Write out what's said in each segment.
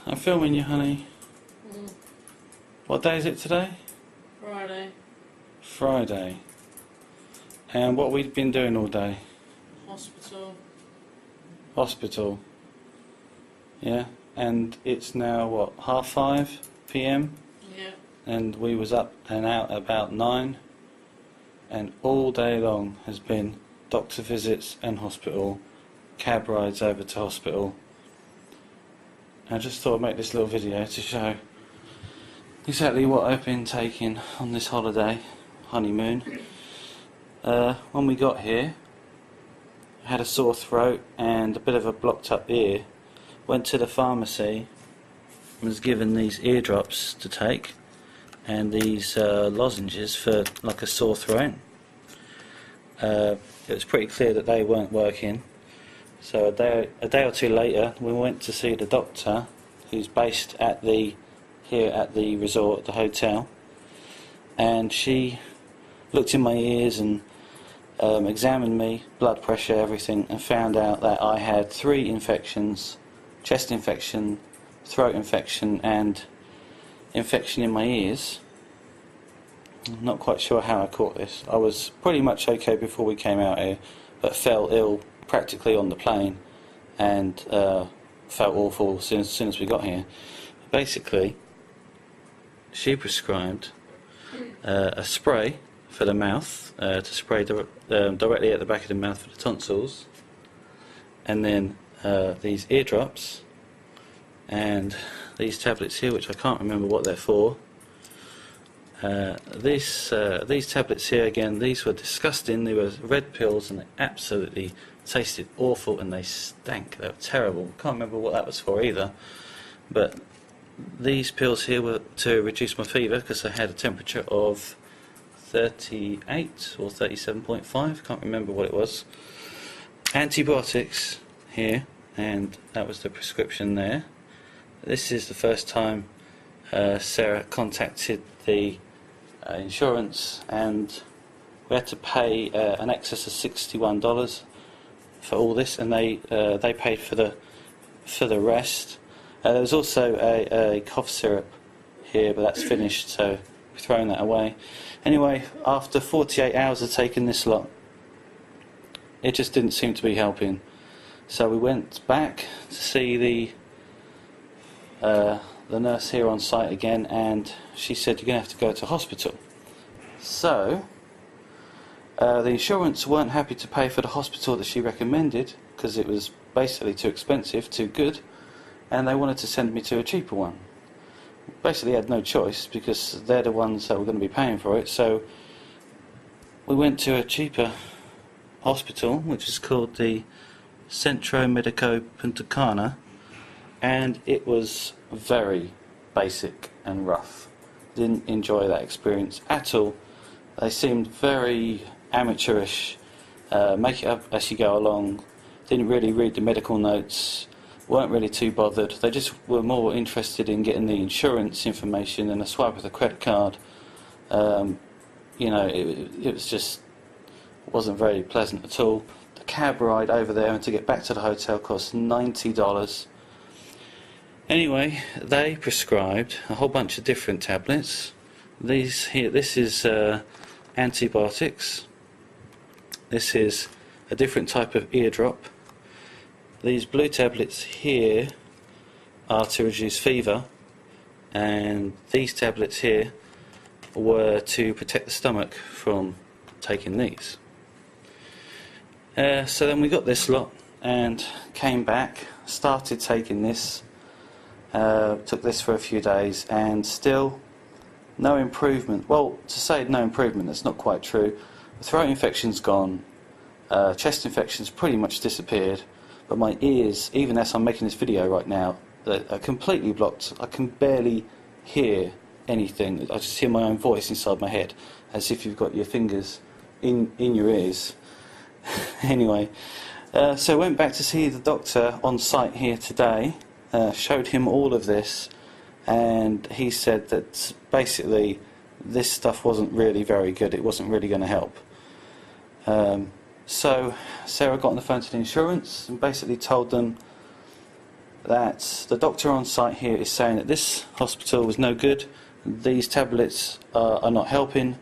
I'm filming you, honey. What day is it today? Friday. Friday. And what we've been doing all day? Hospital. Hospital. Yeah. And it's now what, 5:30 p.m? Yeah. And we was up and out about 9. And all day long has been doctor visits and hospital, cab rides over to hospital. I just thought I'd make this little video to show exactly what I've been taking on this holiday, honeymoon. When we got here, I had a sore throat and a bit of a blocked up ear. Went to the pharmacy and was given these eardrops to take and these lozenges for like a sore throat. It was pretty clear that they weren't working. So a day or two later, we went to see the doctor, who's based at here at the resort, the hotel, and she looked in my ears and examined me, blood pressure, everything, and found out that I had 3 infections: chest infection, throat infection, and infection in my ears. I'm not quite sure how I caught this. I was pretty much okay before we came out here, but fell ill practically on the plane and felt awful as soon as we got here. Basically, she prescribed a spray for the mouth, to spray directly at the back of the mouth for the tonsils, and then these eardrops and these tablets here, which I can't remember what they're for. These tablets here, again, these were disgusting. They were red pills and they absolutely tasted awful and they stank. They were terrible. Can't remember what that was for either. But these pills here were to reduce my fever because I had a temperature of 38 or 37.5. Can't remember what it was. Antibiotics here, and that was the prescription there. This is the first time Sarah contacted the insurance, and we had to pay an excess of $61 for all this, and they paid for the rest. There was also a cough syrup here, but that's finished, so we've thrown that away. Anyway, after 48 hours of taking this lot, it just didn't seem to be helping. So we went back to see the nurse here on site again, and she said, you're going to have to go to hospital. So the insurance weren't happy to pay for the hospital that she recommended because it was basically too expensive, too good, and they wanted to send me to a cheaper one. Basically had no choice because they're the ones that were going to be paying for it. So we went to a cheaper hospital, which is called the Centro Medico Punta Cana, and it was very basic and rough. Didn't enjoy that experience at all. They seemed very amateurish, make it up as you go along, didn't really read the medical notes, weren't really too bothered. They just were more interested in getting the insurance information and a swipe of the credit card. You know, it was just, wasn't very pleasant at all. The cab ride over there and to get back to the hotel cost $90. Anyway, they prescribed a whole bunch of different tablets. These here, this is antibiotics. This is a different type of eardrop. These blue tablets here are to reduce fever, and these tablets here were to protect the stomach from taking these. So then we got this lot and came back, started taking this. Took this for a few days and still no improvement. Well, to say no improvement, that's not quite true. The throat infection's gone, chest infection's pretty much disappeared, but my ears, even as I'm making this video right now, are completely blocked. I can barely hear anything. I just hear my own voice inside my head, as if you've got your fingers in your ears. Anyway, so I went back to see the doctor on site here today. Showed him all of this, and he said that basically this stuff wasn't really very good. It wasn't really going to help. So Sarah got on the phone to the insurance and basically told them that the doctor on site here is saying that this hospital was no good, these tablets are not helping,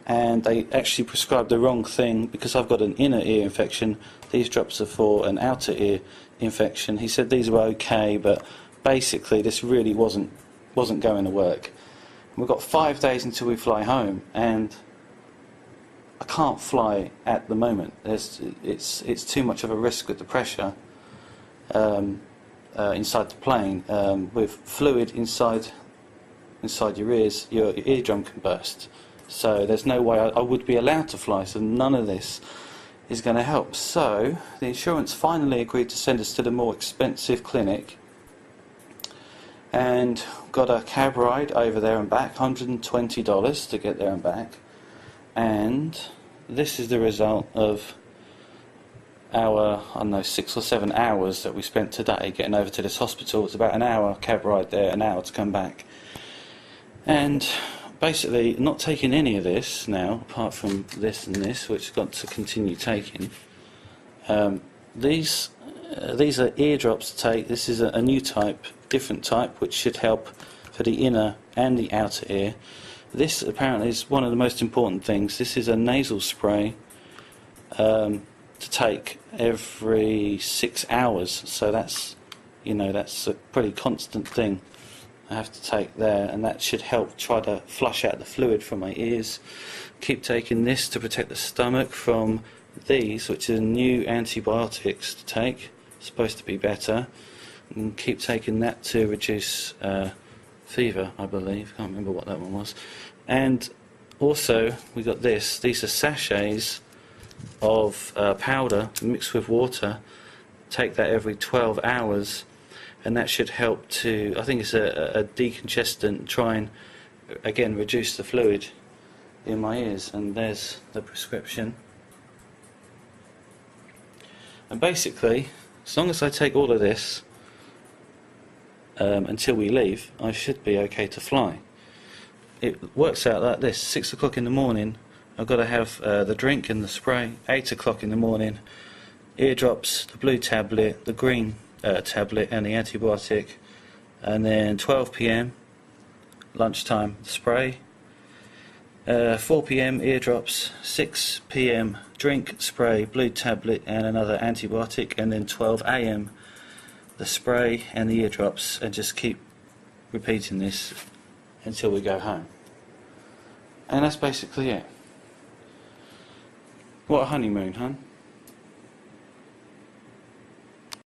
and they actually prescribed the wrong thing because I've got an inner ear infection. These drops are for an outer ear infection. He said these were okay, but basically this really wasn't going to work. We've got 5 days until we fly home, and I can't fly at the moment. It's too much of a risk with the pressure inside the plane. With fluid inside your ears, your eardrum can burst. So there's no way I would be allowed to fly, so none of this is going to help. So the insurance finally agreed to send us to the more expensive clinic, and got a cab ride over there and back, $120 to get there and back. And this is the result of our, I don't know, 6 or 7 hours that we spent today getting over to this hospital. It's about an hour cab ride there, an hour to come back. And basically not taking any of this now, apart from this and this, which I've got to continue taking. These are eardrops to take. This is a new type, different type, which should help for the inner and the outer ear. This apparently is one of the most important things. This is a nasal spray to take every 6 hours. So that's, that's a pretty constant thing I have to take there, and that should help try to flush out the fluid from my ears. Keep taking this to protect the stomach from these, which are new antibiotics to take. It's supposed to be better. And keep taking that to reduce fever, I believe. Can't remember what that one was. And also we got this. These are sachets of powder mixed with water. Take that every 12 hours. And that should help to, I think it's a decongestant, try and, again, reduce the fluid in my ears. And there's the prescription. And basically, as long as I take all of this until we leave, I should be okay to fly. It works out like this: 6 o'clock in the morning, I've got to have the drink and the spray. 8 o'clock in the morning, eardrops, the blue tablet, the green tablet and the antibiotic, and then 12 p.m. lunchtime spray, 4 p.m. eardrops, 6 p.m. drink, spray, blue tablet and another antibiotic, and then 12 a.m. the spray and the eardrops, and just keep repeating this until we go home. And that's basically it. What a honeymoon, huh?